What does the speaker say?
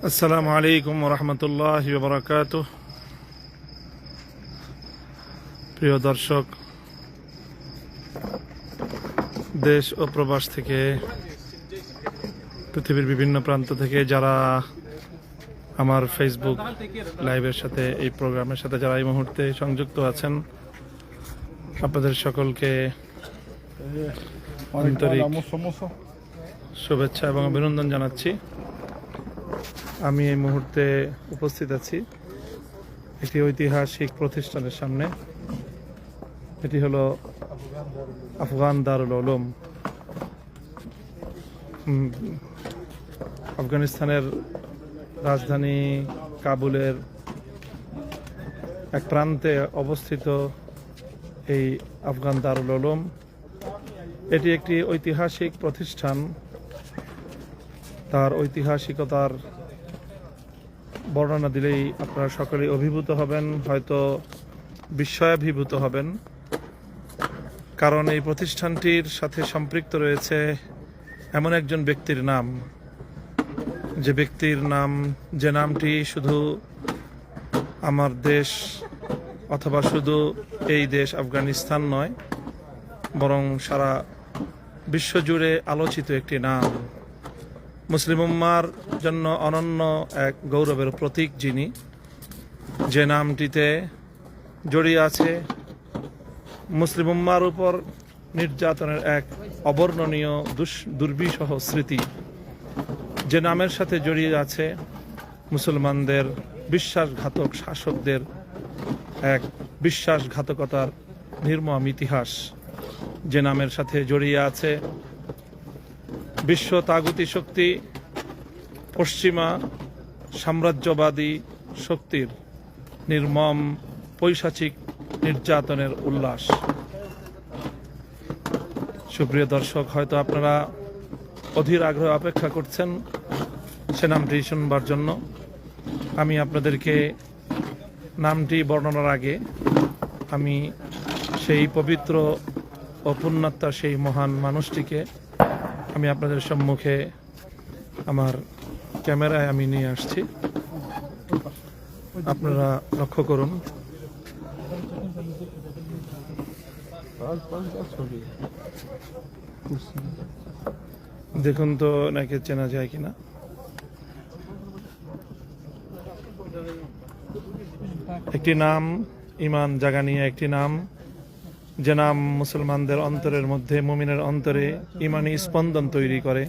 আসসালামু আলাইকুম ওয়া রাহমাতুল্লাহি ওয়া বারাকাতুহু। প্রিয় দর্শক, দেশ ও প্রবাস থেকে, পৃথিবীর বিভিন্ন প্রান্ত থেকে যারা আমার ফেসবুক লাইভের সাথে, এই প্রোগ্রামের সাথে যারা এই মুহূর্তে সংযুক্ত আছেন, আপনাদের সকলকে আন্তরিক শুভেচ্ছা এবং অভিনন্দন জানাচ্ছি। আমি এই মুহূর্তে উপস্থিত আছি একটি ঐতিহাসিক প্রতিষ্ঠানের সামনে। এটি হলো আফগান দারুল উলুম। আফগানিস্তানের রাজধানী কাবুলের এক প্রান্তে অবস্থিত এই আফগান দারুল উলুম, এটি একটি ঐতিহাসিক প্রতিষ্ঠান। তার ঐতিহাসিকতার বর্ণনা দিলেই আপনারা সকলেই অভিভূত হবেন, হয়তো বিস্ময়াভিভূত হবেন, কারণ এই প্রতিষ্ঠানটির সাথে সম্পৃক্ত রয়েছে এমন একজন ব্যক্তির নাম, যে ব্যক্তির নাম, যে নামটি শুধু আমার দেশ অথবা শুধু এই দেশ আফগানিস্তান নয়, বরং সারা বিশ্বজুড়ে আলোচিত একটি নাম। মুসলিম উম্মার জন্য অনন্য এক গৌরবের প্রতীক যিনি, যে নামটিতে জড়িয়ে আছে মুসলিম উম্মার উপর নির্যাতনের এক অবর্ণনীয় দুর্বিষহ স্মৃতি, যে নামের সাথে জড়িয়ে আছে মুসলমানদের বিশ্বাসঘাতক শাসকদের এক বিশ্বাসঘাতকতার নির্মম ইতিহাস, যে নামের সাথে জড়িয়ে আছে বিশ্ব তাগুতি শক্তি, পশ্চিমা সাম্রাজ্যবাদী শক্তির নির্মম পৈশাচিক নির্যাতনের উল্লাস। সুপ্রিয় দর্শক, হয়তো আপনারা অধীর আগ্রহ অপেক্ষা করছেন সে নামটি শুনবার জন্য। আমি আপনাদেরকে নামটি বর্ণনার আগে আমি সেই পবিত্র ও পুণ্যাত্মা, সেই মহান মানুষটিকে আমি আপনাদের সম্মুখে আমার ক্যামেরায় আমি নিয়ে আসছি। আপনারা লক্ষ্য করুন। দেখুন তো নাকি চেনা যায় কিনা। একটি নাম ইমান জাগানিয়া, একটি নাম, যে নাম মুসলমানদের অন্তরের মধ্যে, মুমিনের অন্তরে ইমানি স্পন্দন তৈরি করে,